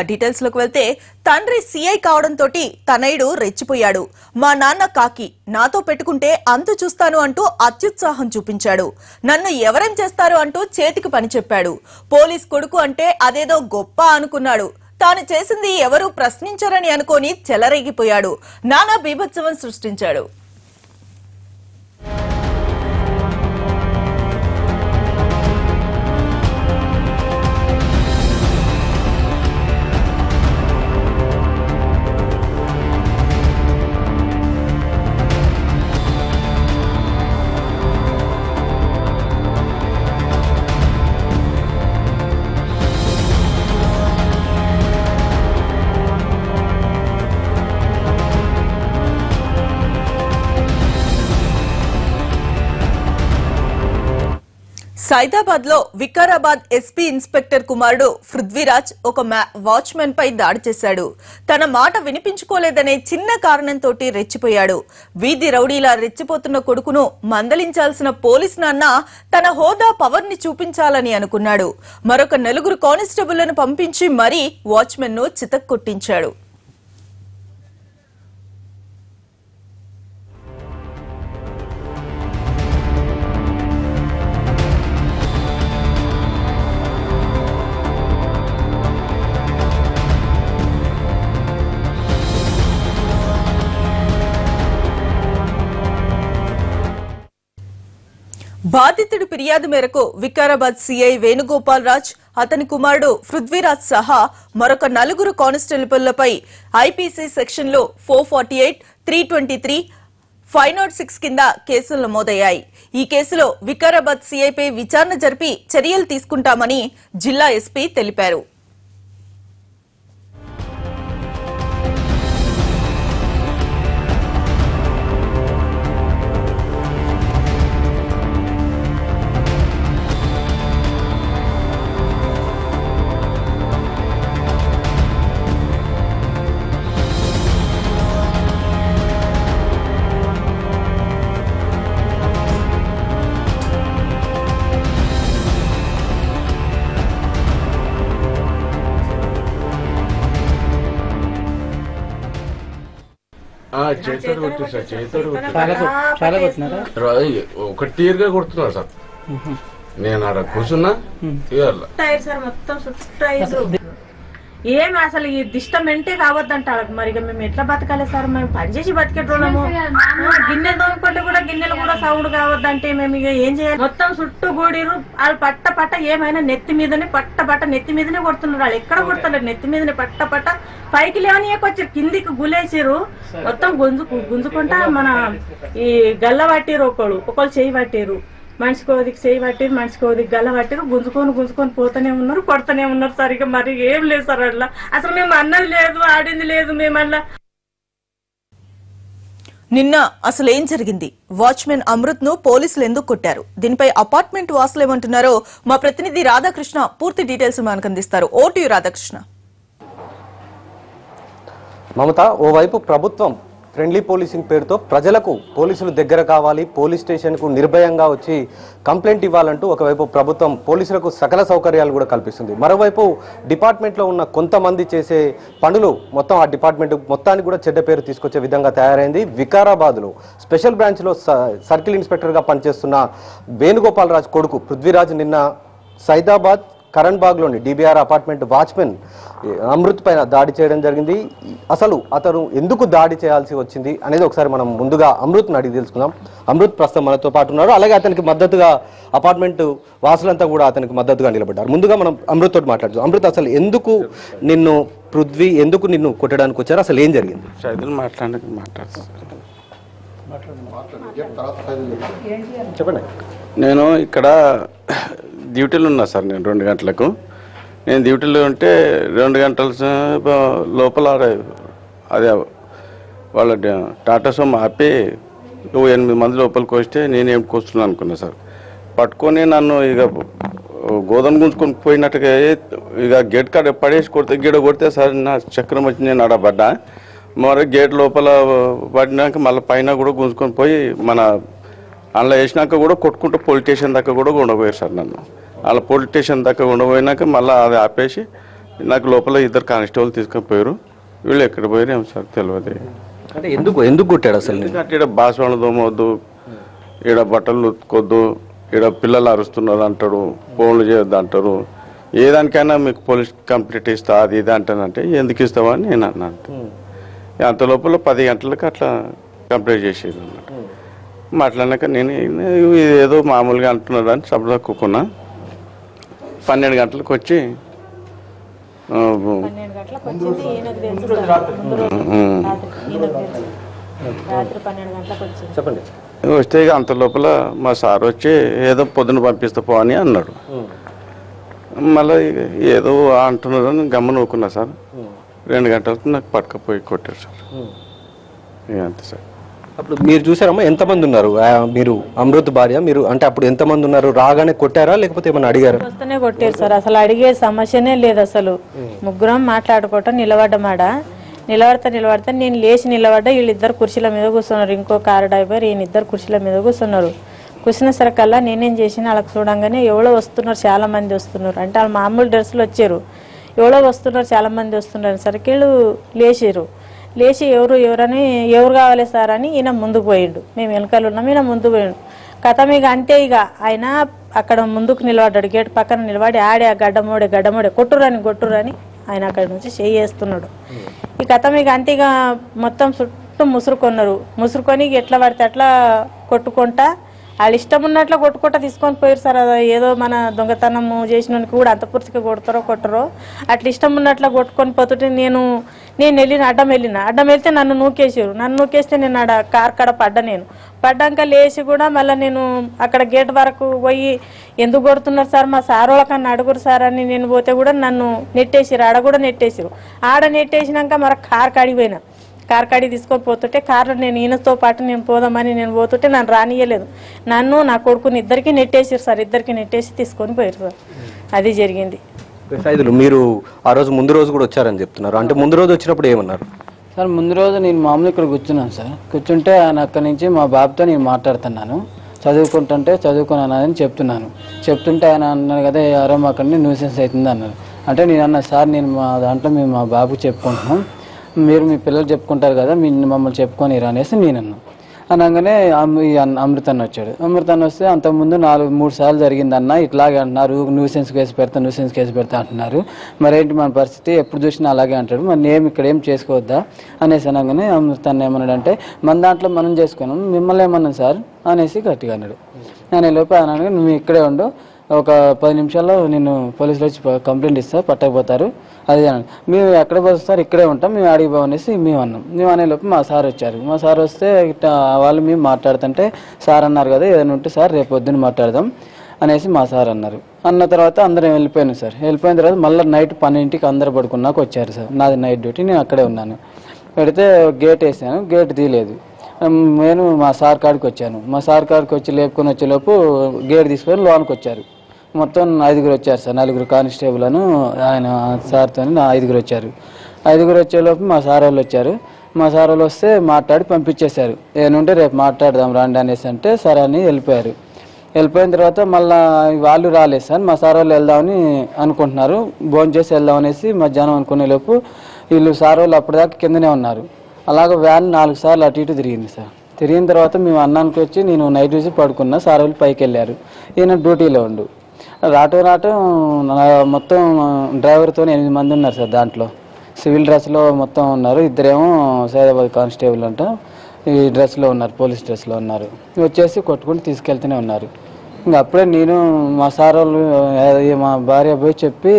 Details లోకి వెళ్తే తండ్రి సీఐ కావడంతో తనయుడు రెచ్చిపోయాడు. మా నాన్న కాకి, నాతో పెట్టుకుంటే అంతు చూస్తాను అంటూ అత్యుత్సాహం చూపించాడు. నన్ను ఎవరేం చేస్తారు అంటూ చేతికి పని చెప్పాడు. పోలీస్ కొడుకు అంటే అదేదో గొప్ప అనుకున్నాడు. తాను చేసింది ఎవరూ ప్రశ్నించరని అనుకోని చెలరేగిపోయాడు. నానా బీభత్సవం సృష్టించాడు. సైదాబాద్ లో వికారాబాద్ ఎస్పీ ఇన్స్పెక్టర్ కుమారుడు పృథ్వీరాజ్ ఒక వాచ్మెన్ పై దాడి చేశాడు. తన మాట వినిపించుకోలేదనే చిన్న కారణంతో రెచ్చిపోయాడు. వీధి రౌడీలా రెచ్చిపోతున్న కొడుకును మందలించాల్సిన పోలీస్ నాన్న తన హోదా పవర్ ని చూపించాలని అనుకున్నాడు. మరొక 4 కానిస్టేబుళ్లను పంపించి మరీ వాచ్మెన్ ను చితక్కొట్టించాడు. బాధితుడి ఫిర్యాదు మేరకు వికారాబాద్ సీఐ వేణుగోపాల్ రాజ్, అతని కుమారుడు పృథ్వీరాజ్ సహా మరొక 4 కానిస్టేబుళ్లపై ఐపీసీ సెక్షన్లో 448, 323, 506 కింద కేసులు నమోదయ్యాయి. ఈ కేసులో వికారాబాద్ సీఐపై విచారణ జరిపి చర్యలు తీసుకుంటామని జిల్లా ఎస్పీ తెలిపారు. ఒక తీరుగా కొడుతున్నా సార్. నేను ఆడ కూర్చున్నా ఏమి అసలు ఈ డిస్టర్బెంటే కావద్దంటారు. మరి మేము ఎట్లా బతకాలి సార్? మేము పనిచేసి బతికేటోళ్ళము. గిన్నెలు తోముకుంటే కూడా గిన్నెలు కూడా సౌండ్ కావద్దంటే మేము ఇక ఏం చేయాలి? మొత్తం చుట్టూ గోడీరు వాళ్ళు పట్ట ఏమైనా నెత్తి మీదనే పట్ట నెత్తి మీదనే కొడుతున్నారు. వాళ్ళు ఎక్కడ కొడతారు? నెత్తి మీదనే పట్ట పైకి లేవని వచ్చారు, కిందికి గులేసారు. మొత్తం గుంజుకుంటా మన ఈ గల్ల పట్టిరు. ఒకళ్ళు చేయి పట్టారు, మనిషికి ఓదికి చేయి పట్టిరు, మనిషికి ఓదికి గల్ల పట్టిరు. గుంజుకొని పోతూనే ఉన్నారు, కొడుతూనే ఉన్నారు. సరిగ్గా మరి ఏం లేదు సార్. అట్లా అసలు మేము అన్నది లేదు, ఆడింది లేదు. మేము అట్లా నిన్న అసలు ఏం జరిగింది? వాచ్మెన్ అమృత్ ను పోలీసులు ఎందుకు కొట్టారు? దీనిపై అపార్ట్మెంట్ వాసులు ఏమంటున్నారో మా ప్రతినిధి రాధాకృష్ణ పూర్తి డీటెయిల్స్ మనకు అందిస్తారు. ఓటు రాధాకృష్ణ. మమత, ఓవైపు ప్రభుత్వం ఫ్రెండ్లీ పోలీసింగ్ పేరుతో ప్రజలకు పోలీసులు దగ్గర కావాలి, పోలీస్ స్టేషన్కు నిర్భయంగా వచ్చి కంప్లైంట్ ఇవ్వాలంటూ ఒకవైపు ప్రభుత్వం పోలీసులకు సకల సౌకర్యాలు కూడా కల్పిస్తుంది. మరోవైపు డిపార్ట్మెంట్లో ఉన్న కొంతమంది చేసే పనులు మొత్తం ఆ డిపార్ట్మెంట్ మొత్తానికి కూడా చెడ్డ పేరు తీసుకొచ్చే విధంగా తయారైంది. వికారాబాద్లో స్పెషల్ బ్రాంచ్లో సర్కిల్ ఇన్స్పెక్టర్గా పనిచేస్తున్న వేణుగోపాల్ రాజ్ కొడుకు పృథ్వీరాజ్ నిన్న సైదాబాద్ కరణ్బాగ్లోని డిబిఆర్ అపార్ట్మెంట్ వాచ్మెన్ అమృత్ పైన దాడి చేయడం జరిగింది. అసలు అతను ఎందుకు దాడి చేయాల్సి వచ్చింది అనేది ఒకసారి మనం ముందుగా అమృత్ని అడిగి తెలుసుకుందాం. అమృత్ ప్రస్తుతం మనతో పాటు ఉన్నారు. అలాగే అతనికి మద్దతుగా అపార్ట్మెంట్ వాసులంతా కూడా అతనికి మద్దతుగా నిలబడ్డారు. ముందుగా మనం అమృత్ తోటి మాట్లాడుతాం. అమృత్, అసలు ఎందుకు పృథ్వీ ఎందుకు నిన్ను కొట్టడానికి వచ్చారు? అసలు ఏం జరిగింది? చెప్పండి. నేను ఇక్కడ డ్యూటీలో ఉన్నా సార్. నేను 2 గంటలకు డ్యూటీలో ఉంటే 2 గంటల లోపల అదే వాళ్ళ టాటా సోమ్ ఆపి 8 మంది లోపలికి వస్తే నేనేం కూర్చున్నాను అనుకున్నా సార్. పట్టుకొని నన్ను ఇక గోధుమ గుంజుకొని పోయినట్టుగా ఇక గేట్ కాడ పడేసి కొడితే సార్ నా చక్రం వచ్చి నేను ఆడబడ్డా. మరి గేట్ లోపల పడినాక మళ్ళీ పైన కూడా గుంజుకొని పోయి మన అందులో వేసినాక కూడా కొట్టుకుంటూ పోలీస్ స్టేషన్ దాకా కూడా ఉండబోయారు సార్. నన్ను అలా పోలీస్ స్టేషన్ దాకా ఉండబోయినాక మళ్ళీ అది ఆపేసి నాకు లోపల 2 కానిస్టేబుల్ తీసుకొని పోయారు. వీళ్ళు ఎక్కడ పోయారు ఏమో సార్ తెలియదు. అంటే ఎందుకు కొట్టాడు అసలు? ఎందుకంటే ఇక్కడ బాస్వాళ్ళు తోమవద్దు, ఈడ బట్టలు ఉతుకొద్దు, ఈడ పిల్లలు అరుస్తున్నారు అంటాడు, ఫోన్లు చేయొద్దు అంటారు, ఏదానికైనా మీకు పోలీస్ కంప్లీట్ ఇస్తా అది ఇది అంటానంటే ఎందుకు ఇస్తావా అని నేను అన్నాను. అంత లోపల 10 గంటలకు అట్లా కంప్లీట్ చేసేది అన్నమాట. మాట్లాడినాక నేను ఏదో మామూలుగా అంటున్నారు అని సభలో కూకున్నా. 12 గంటలకు వచ్చి చెప్పండి. వస్తే అంత లోపల మా సార్ వచ్చి ఏదో పొద్దున పంపిస్తా పో అని అన్నాడు. మళ్ళీ ఏదో అంటున్నారు అని గమ్మన ఊకున్నా సార్. 2 గంటలకు నాకు పట్టుకపోయి కొట్టారు సార్. అంతే సార్. అప్పుడు మీరు చూసారమ్మా ఎంతమంది ఉన్నారు? మీరు అమృత్ భార్య, మీరు అంటే అప్పుడు ఎంతమంది ఉన్నారు? రాగానే కొట్టారా లేకపోతే ఏమన్నా అడిగారా? వస్తేనే కొట్టారు సార్. అసలు అడిగే సమస్యనే లేదు. అసలు ముగ్గురం మాట్లాడుకోవటం నిలబడితే నేను లేచి నిలబడ్డా. వీళ్ళిద్దరు కుర్చీల మీద కూర్చున్నారు. ఇంకో కారు డ్రైవర్ ఈయన 2 కుర్చీల మీద కూర్చున్నారు. కూర్చున్న సరికల్లా నేనేం చేసిన వాళ్ళకి చూడంగానే ఎవరో వస్తున్నారు, చాలా మంది వస్తున్నారు అంటే వాళ్ళు మామూలు డ్రెస్సులు వచ్చారు. ఎవరో వస్తున్నారు, చాలా మంది వస్తున్నారు సరికి వీళ్ళు లేచి ఎవరని ఎవరు కావాలి సార్ అని ఈయన ముందుకు పోయిండు. మేము వెనకాల ఉన్నాం, ఈయన ముందుకు పోయిండు. కథ ఇక అంతే. ఇక ఆయన అక్కడ ముందుకు నిలబడ్డాడు, గేట్ పక్కన నిలబడి ఆడే గడ్డమోడే కొట్టురని ఆయన అక్కడి నుంచి చేస్తున్నాడు. ఈ కథ ఇక అంతే. ఇక మొత్తం చుట్టూ ముసురుకొని ఎట్లా పడితే అట్లా కొట్టుకుంటా వాళ్ళు ఇష్టం ఉన్నట్లు కొట్టుకుంటా తీసుకొని పోయారు సార్. ఏదో మన దొంగతనం చేసిన కూడా అంత పూర్తిగా కొట్టరో అట్లా ఇష్టం ఉన్నట్లు కొట్టుకొని పోతుంటే నేను అడ్డం వెళ్తే నన్ను నూకేస్తే నేను ఆడ కార్ కాడ పడ్డాక లేచి కూడా మళ్ళీ నేను అక్కడ గేట్ వరకు పోయి ఎందుకు కొడుతున్నారు సార్, మా సార్ వాళ్ళకన్నా అడుగురు సార్ అని నేను పోతే కూడా నన్ను నెట్టేసారు. ఆడ నెట్టేసినాక మరి కార్ కాడికి తీసుకొని పోతుంటే కార్లో నేను ఈయనతో పాటు నేను పోదామని నేను పోతుంటే నన్ను రానియలేదు. నన్ను నా కొడుకుని ఇద్దరికి నెట్టేసారు సార్. ఇద్దరికి నెట్టేసి తీసుకొని పోయారు సార్. అది జరిగింది. మీరు ఆ రోజు ముందు రోజు కూడా వచ్చారని చెప్తున్నారు. అంటే ముందు రోజు వచ్చినప్పుడు ఏమన్నారు సార్? ముందు రోజు నేను మామూలు ఇక్కడ కూర్చున్నాను సార్. కూర్చుంటే ఆయన అక్కడి నుంచి మా బాబుతో నేను మాట్లాడుతున్నాను. చదువుకున్నానని చెప్తుంటే ఆయన అన్నారు కదా ఎవరో అక్కడ న్యూసెన్స్ అవుతుంది అన్నారు. అంటే నేను అన్నా సార్ నేను మా దాంట్లో మేము మా బాబుకి చెప్పుకుంటున్నాం, మీరు మీ పిల్లలు చెప్పుకుంటారు కదా మమ్మల్ని చెప్పుకొనిరా అనేసి నేను అన్నా. అనగానే అమృత అన్న వచ్చాడు. వస్తే అంతకుముందు 3 సార్లు జరిగిందన్న, ఇట్లాగే అంటున్నారు, న్యూసెన్స్ కేసు పెడతా అంటున్నారు, మరేంటి మన పరిస్థితి, ఎప్పుడు చూసినా అలాగే అంటాడు, మరి ఇక్కడ ఏం చేసుకోవద్దా అనేసి అనగానే అమృత అన్న ఏమన్నాడంటే మన దాంట్లో మనం చేసుకున్నాం, మిమ్మల్ని ఏమన్నాం సార్ అనేసి గట్టిగా అన్నాడు. నేను లోపల అనగా నువ్వు ఇక్కడే ఉండు, ఒక 10 నిమిషాల్లో నేను పోలీసులు వచ్చి కంప్లైంట్ ఇస్తా, పట్టకపోతారు అది అన్నాడు. మేము ఎక్కడ పోతారు, ఇక్కడే ఉంటాం, మేము అడిగి పోవనేసి మేము అన్నాం. మేము అనే లోపు మా సార్ వచ్చారు. మా సార్ వస్తే వాళ్ళు మేము మాట్లాడుతుంటే సార్ అన్నారు కదా ఏదైనా ఉంటే సార్ రేపు పొద్దున్న మాట్లాడదాం అనేసి మా సార్ అన్నారు. అన్న తర్వాత అందరం వెళ్ళిపోయాను సార్. వెళ్ళిపోయిన తర్వాత మళ్ళీ నైట్ 12ంటికి అందరు పడుకున్నాక వచ్చారు సార్. నాది నైట్ డ్యూటీ, నేను అక్కడే ఉన్నాను. పెడితే గేట్ వేసాను, గేట్ తీయలేదు. నేను మా సార్ కాడికి వచ్చాను. మా సార్ కాడికి వచ్చి లేపుకొని వచ్చేలోపు గేట్ తీసుకొని లోనికి వచ్చారు. మొత్తం 5గురు వచ్చారు సార్. 4 కానిస్టేబుల్ అను ఆయన సార్తో 5గురు వచ్చారు. 5గురు వచ్చేలోపు మా సార్ వాళ్ళు వచ్చారు. మా సార్ వాళ్ళు వస్తే మాట్లాడి పంపించేశారు. ఏమంటే రేపు మాట్లాడదాం రండి అనేసి అంటే సరే అని వెళ్ళిపోయారు. వెళ్ళిపోయిన తర్వాత మళ్ళీ వాళ్ళు రాలేదు సార్. మా సార్ వాళ్ళు వెళ్దామని అనుకుంటున్నారు, భోజనం చేసి వెళ్దాం అనేసి మధ్యాహ్నం అనుకునే లోపు వీళ్ళు సార్ వాళ్ళు అప్పటిదాకా కిందనే ఉన్నారు. అలాగే వ్యాన్ 4 సార్లు అటు ఇటు తిరిగింది సార్. తిరిగిన తర్వాత మేము అన్నానికి వచ్చి నేను నైట్ చూసి పడుకున్నా. సార్ వాళ్ళు పైకి వెళ్ళారు, ఈయన డ్యూటీలో ఉండు. రావటం మొత్తం డ్రైవర్తో 8 మంది ఉన్నారు సార్. దాంట్లో సివిల్ డ్రెస్లో మొత్తం ఉన్నారు, 2 సైదాబాద్ కానిస్టేబుల్ అంట ఈ డ్రెస్లో ఉన్నారు, పోలీస్ డ్రెస్లో ఉన్నారు. వచ్చేసి కొట్టుకుంటూ తీసుకెళ్తూనే ఉన్నారు. ఇంకా అప్పుడే నేను మా సార్ వాళ్ళు మా భార్య పోయి చెప్పి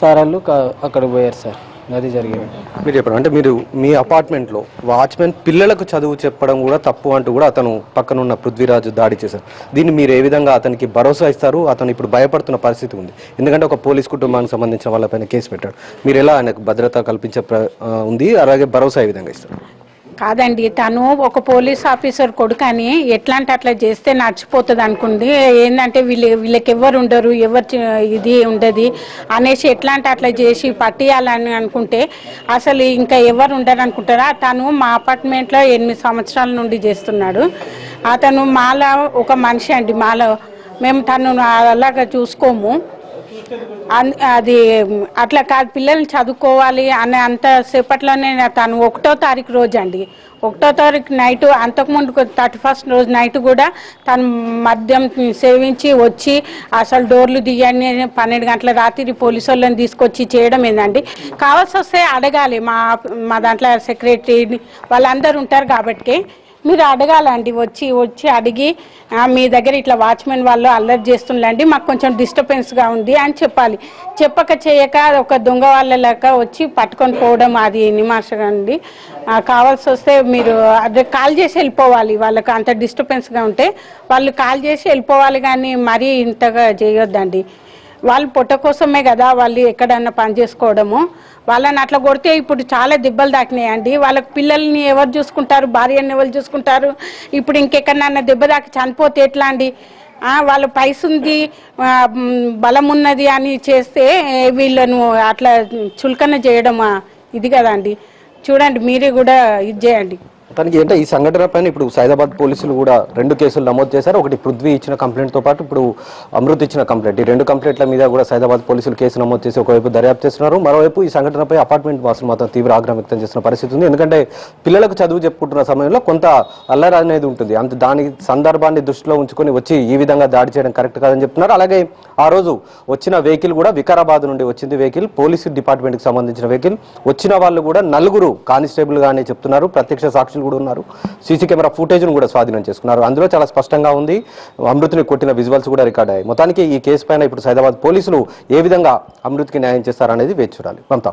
సార్ వాళ్ళు అక్కడికి పోయారు సార్. అది జరిగింది. మీరు చెప్పండి. అంటే మీరు మీ అపార్ట్మెంట్లో వాచ్మెన్ పిల్లలకు చదువు చెప్పడం కూడా తప్పు అంటూ కూడా అతను పక్కనున్న పృథ్వీరాజు దాడి చేశారు. దీన్ని మీరు ఏ విధంగా అతనికి భరోసా ఇస్తారు? అతను ఇప్పుడు భయపడుతున్న పరిస్థితి ఉంది, ఎందుకంటే ఒక పోలీస్ కుటుంబానికి సంబంధించిన వాళ్ళపైన కేసు పెట్టాడు. మీరు ఎలా ఆయనకు భద్రత కల్పించే ఉంది, అలాగే భరోసా ఏ విధంగా ఇస్తారు? కాదండి, తను ఒక పోలీస్ ఆఫీసర్ కొడుకు అని ఎట్లా అంటే అట్లా చేస్తే నడిచిపోతుంది అనుకుంది. ఏంటంటే వీళ్ళకి ఎవరు ఉండరు, ఎవరు ఇది ఉండదు అనేసి ఎట్లా అంటే అట్లా చేసి పట్టియాలని అనుకుంటే అసలు ఇంకా ఎవరు ఉండరు అనుకుంటారా? తను మా అపార్ట్మెంట్లో 8 సంవత్సరాల నుండి చేస్తున్నాడు. అతను మాల ఒక మనిషి అండి, మాల మేము తను అలాగా చూసుకోము. అది అట్లా కాదు, పిల్లల్ని చదువుకోవాలి అనే అంత సేపట్లోనే తను 1వ తారీఖు రోజు అండి, 1వ తారీఖు నైట్, అంతకుముందు 31st రోజు నైట్ కూడా తను మద్యం సేవించి వచ్చి అసలు డోర్లు దియ్యని 12 గంటల రాత్రి పోలీసు వాళ్ళని తీసుకొచ్చి చేయడం ఏందండి. కావాల్సి వస్తే అడగాలి, మా దాంట్లో సెక్రటరీ వాళ్ళందరూ ఉంటారు కాబట్టి మీరు అడగాలండి, వచ్చి అడిగి మీ దగ్గర ఇట్లా వాచ్మెన్ వాళ్ళు అల్లరి చేస్తుండండి, మాకు కొంచెం డిస్టర్బెన్స్గా ఉంది అని చెప్పాలి. చెప్పక చేయక ఒక దొంగ వాళ్ళ లెక్క వచ్చి పట్టుకొని పోవడం అది నిమాషగా అండి. కావాల్సి వస్తే మీరు అదే కాల్ చేసి వెళ్ళిపోవాలి, వాళ్ళకి అంత డిస్టర్బెన్స్గా ఉంటే వాళ్ళు కాల్ చేసి వెళ్ళిపోవాలి, కానీ మరీ ఇంతగా చేయొద్దండి. వాళ్ళు పొట్ట కోసమే కదా వాళ్ళు ఎక్కడన్నా పని చేసుకోవడము. వాళ్ళని అట్లా కొడితే ఇప్పుడు చాలా దెబ్బలు తాకినాయండి. వాళ్ళకి పిల్లల్ని ఎవరు చూసుకుంటారు, భార్యని ఎవరు చూసుకుంటారు? ఇప్పుడు ఇంకెక్కడన్నా దెబ్బ తాకి చనిపోతే ఎట్లా అండి? వాళ్ళ పైస ఉంది, బలం ఉన్నది అని చేస్తే వీళ్ళను అట్లా చులకన చేయడం ఇది కదండి. చూడండి, మీరే కూడా ఇది చేయండి. తనకి అంటే ఈ సంఘటన పైన ఇప్పుడు సైదాబాద్ పోలీసులు కూడా 2 కేసులు నమోదు చేశారు. ఒకటి పృథ్వీ ఇచ్చిన కంప్లైంట్తో పాటు ఇప్పుడు అమృత్ ఇచ్చిన కంప్లైంట్, ఈ 2 కంప్లైంట్ల మీద కూడా సైదాబాద్ పోలీసులు కేసు నమోదు చేసి ఒకవైపు దర్యాప్తు చేస్తున్నారు. మరోవైపు ఈ సంఘటనపై అపార్ట్మెంట్ వాసులు మాత్రం తీవ్ర ఆగ్రహం వ్యక్తం చేస్తున్న పరిస్థితి ఉంది. ఎందుకంటే పిల్లలకు చదువు చెప్పుకుంటున్న సమయంలో కొంత అల్లరి అనేది ఉంటుంది, అంత దాని సందర్భాన్ని దృష్టిలో ఉంచుకొని వచ్చి ఈ విధంగా దాడి చేయడం కరెక్ట్ కాదని చెప్తున్నారు. అలాగే ఆ రోజు వచ్చిన వెహికల్ కూడా వికారాబాద్ నుండి వచ్చింది వెహికల్, పోలీసు డిపార్ట్మెంట్కి సంబంధించిన వెహికల్. వచ్చిన వాళ్ళు కూడా 4 కానిస్టేబుల్ గానే చెప్తున్నారు, ప్రత్యక్ష సాక్షులు కూడా ఉన్నారు. సీసీ కెమెరా ఫుటేజ్ను కూడా స్వాధీనం చేసుకున్నారు. అందులో చాలా స్పష్టంగా ఉంది, అమృత్ని కొట్టిన విజువల్స్ కూడా రికార్డ్ అయ్యాయి. మొత్తానికి ఈ కేసు పైన ఇప్పుడు సైదాబాద్ పోలీసులు ఏ విధంగా అమృత్కి న్యాయం చేస్తారనేది వేచి చూడాలి. మమతా.